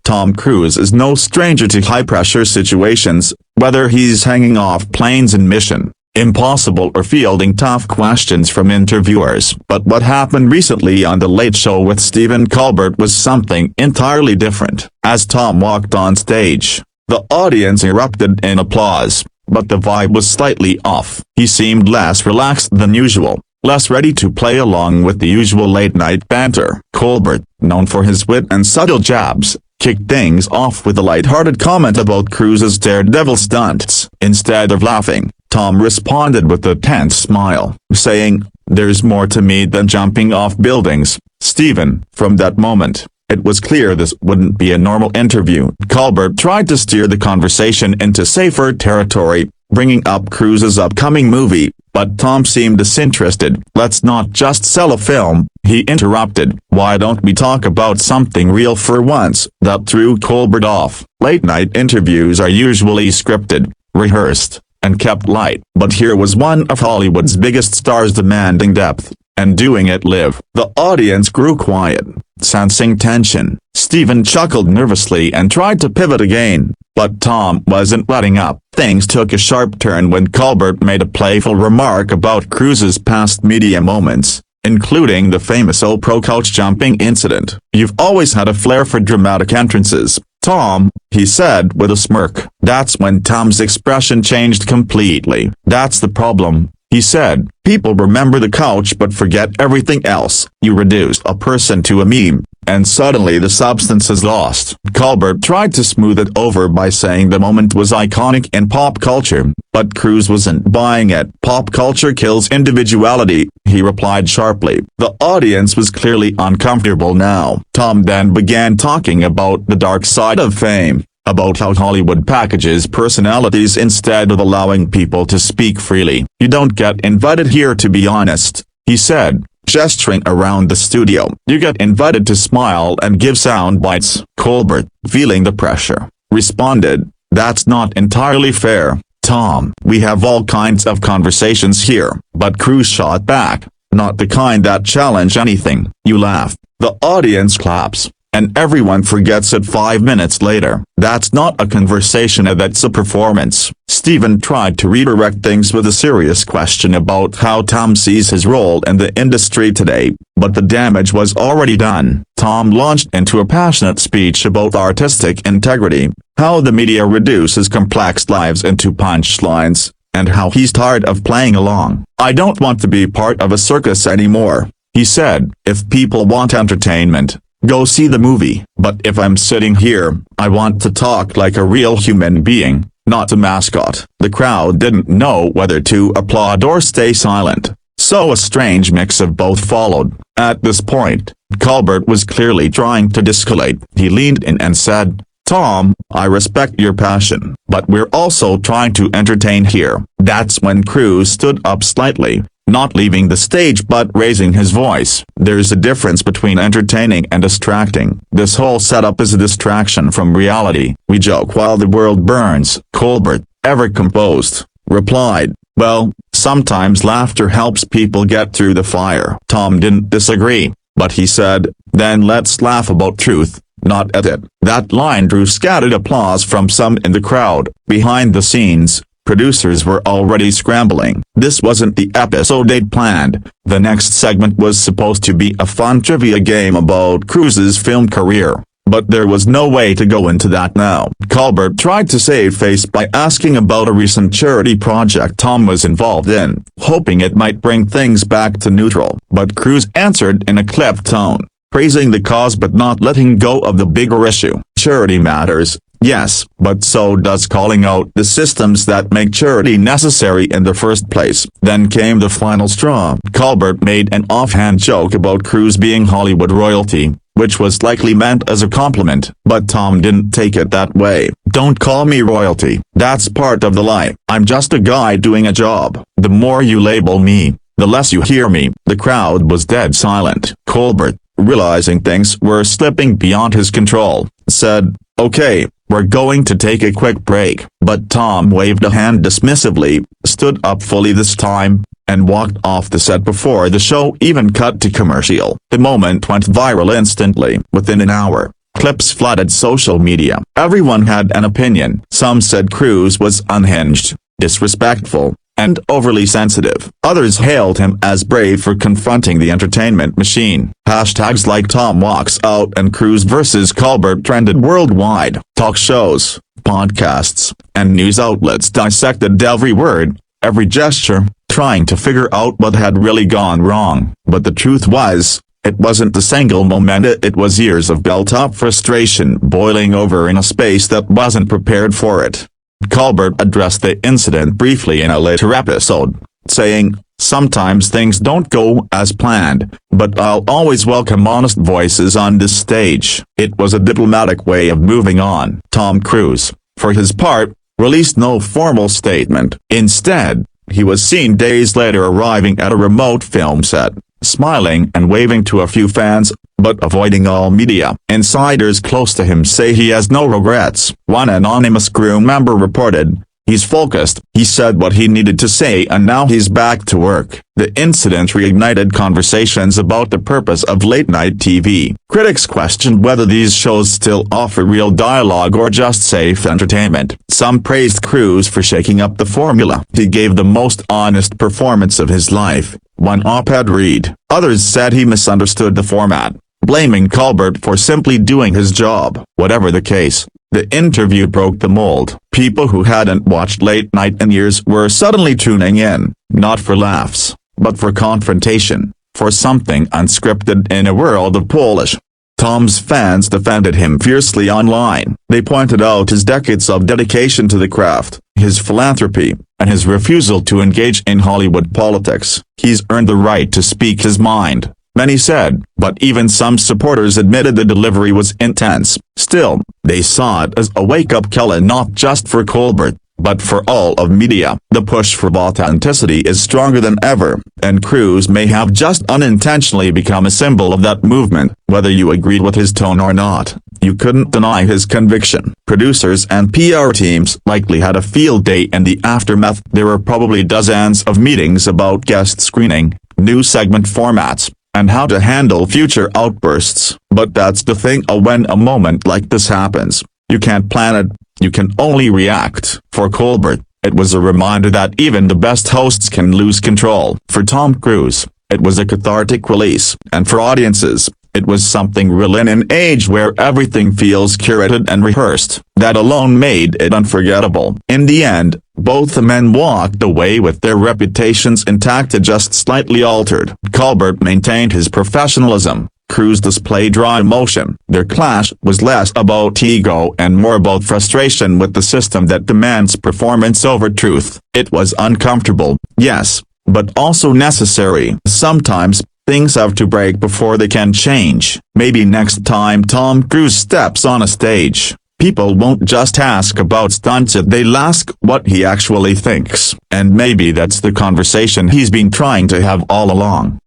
Tom Cruise is no stranger to high-pressure situations, whether he's hanging off planes in Mission Impossible or fielding tough questions from interviewers. But what happened recently on The Late Show with Stephen Colbert was something entirely different. As Tom walked on stage, the audience erupted in applause, but the vibe was slightly off. He seemed less relaxed than usual, less ready to play along with the usual late-night banter. Colbert, known for his wit and subtle jabs, kicked things off with a light-hearted comment about Cruise's daredevil stunts. Instead of laughing, Tom responded with a tense smile, saying, "There's more to me than jumping off buildings, Stephen." From that moment, it was clear this wouldn't be a normal interview. Colbert tried to steer the conversation into safer territory, bringing up Cruise's upcoming movie, but Tom seemed disinterested. "Let's not just sell a film," he interrupted. "Why don't we talk about something real for once?" That threw Colbert off. Late-night interviews are usually scripted, rehearsed, and kept light. But here was one of Hollywood's biggest stars demanding depth, and doing it live. The audience grew quiet, sensing tension. Stephen chuckled nervously and tried to pivot again, but Tom wasn't letting up. Things took a sharp turn when Colbert made a playful remark about Cruise's past media moments, including the famous Oprah couch jumping incident. "You've always had a flair for dramatic entrances, Tom," he said with a smirk. That's when Tom's expression changed completely. "That's the problem," he said. "People remember the couch but forget everything else. You reduce a person to a meme, and suddenly the substance is lost." Colbert tried to smooth it over by saying the moment was iconic in pop culture, but Cruise wasn't buying it. "Pop culture kills individuality," he replied sharply. The audience was clearly uncomfortable now. Tom then began talking about the dark side of fame, about how Hollywood packages personalities instead of allowing people to speak freely. "You don't get invited here to be honest," he said, gesturing around the studio. "You get invited to smile and give sound bites." Colbert, feeling the pressure, responded, "That's not entirely fair, Tom. We have all kinds of conversations here." But Cruise shot back, "Not the kind that challenge anything." You laugh. The audience claps, and everyone forgets it 5 minutes later. That's not a conversation, that's a performance. Stephen tried to redirect things with a serious question about how Tom sees his role in the industry today, but the damage was already done. Tom launched into a passionate speech about artistic integrity, how the media reduces complex lives into punchlines, and how he's tired of playing along. "I don't want to be part of a circus anymore," he said. "If people want entertainment, go see the movie. But if I'm sitting here, I want to talk like a real human being, not a mascot." The crowd didn't know whether to applaud or stay silent, so a strange mix of both followed. At this point, Colbert was clearly trying to de-escalate. He leaned in and said, "Tom, I respect your passion, but we're also trying to entertain here." That's when Cruise stood up slightly, not leaving the stage but raising his voice. "There's a difference between entertaining and distracting. This whole setup is a distraction from reality. We joke while the world burns." Colbert, ever composed, replied, "Well, sometimes laughter helps people get through the fire." Tom didn't disagree, but he said, "Then let's laugh about truth, not at it." That line drew scattered applause from some in the crowd. Behind the scenes, producers were already scrambling. This wasn't the episode they'd planned. The next segment was supposed to be a fun trivia game about Cruise's film career, but there was no way to go into that now. Colbert tried to save face by asking about a recent charity project Tom was involved in, hoping it might bring things back to neutral. But Cruise answered in a clipped tone, praising the cause but not letting go of the bigger issue. "Charity matters, yes, but so does calling out the systems that make charity necessary in the first place." Then came the final straw. Colbert made an offhand joke about Cruise being Hollywood royalty, which was likely meant as a compliment, but Tom didn't take it that way. "Don't call me royalty. That's part of the lie. I'm just a guy doing a job. The more you label me, the less you hear me." The crowd was dead silent. Colbert, realizing things were slipping beyond his control, said, "Okay, we're going to take a quick break." But Tom waved a hand dismissively, stood up fully this time, and walked off the set before the show even cut to commercial. The moment went viral instantly. Within an hour, Clips flooded social media. Everyone had an opinion. Some said Crews was unhinged, disrespectful, and overly sensitive. Others hailed him as brave for confronting the entertainment machine. Hashtags like Tom walks out and Crews versus Colbert trended worldwide. Talk shows, podcasts, and news outlets dissected every word, every gesture, trying to figure out what had really gone wrong. But the truth was, it wasn't a single moment, it was years of built-up frustration boiling over in a space that wasn't prepared for it. Colbert addressed the incident briefly in a later episode, saying, "Sometimes things don't go as planned, but I'll always welcome honest voices on this stage." It was a diplomatic way of moving on. Tom Cruise, for his part, released no formal statement. Instead, he was seen days later arriving at a remote film set, smiling and waving to a few fans, but avoiding all media. Insiders close to him say he has no regrets. One anonymous crew member reported, "He's focused, he said what he needed to say and now he's back to work." The incident reignited conversations about the purpose of late-night TV. Critics questioned whether these shows still offer real dialogue or just safe entertainment. Some praised Cruise for shaking up the formula. "He gave the most honest performance of his life," one op-ed read. Others said he misunderstood the format, blaming Colbert for simply doing his job. Whatever the case, the interview broke the mold. People who hadn't watched late night in years were suddenly tuning in, not for laughs, but for confrontation, for something unscripted in a world of Polish. Tom's fans defended him fiercely online. They pointed out his decades of dedication to the craft, his philanthropy, and his refusal to engage in Hollywood politics. "He's earned the right to speak his mind," many said, but even some supporters admitted the delivery was intense. Still, they saw it as a wake-up call not just for Colbert, but for all of media. The push for authenticity is stronger than ever, and Cruise may have just unintentionally become a symbol of that movement. Whether you agreed with his tone or not, you couldn't deny his conviction. Producers and PR teams likely had a field day in the aftermath. There were probably dozens of meetings about guest screening, new segment formats, and how to handle future outbursts. But that's the thing, when a moment like this happens, you can't plan it, you can only react. For Colbert, it was a reminder that even the best hosts can lose control. For Tom Cruise, it was a cathartic release. And for audiences, it was something real in an age where everything feels curated and rehearsed. That alone made it unforgettable. In the end, both the men walked away with their reputations intact, just slightly altered. Colbert maintained his professionalism. Cruise displayed raw emotion. Their clash was less about ego and more about frustration with the system that demands performance over truth. It was uncomfortable, yes, but also necessary. Sometimes, things have to break before they can change. Maybe next time Tom Cruise steps on a stage, people won't just ask about stunts, they'll ask what he actually thinks. And maybe that's the conversation he's been trying to have all along.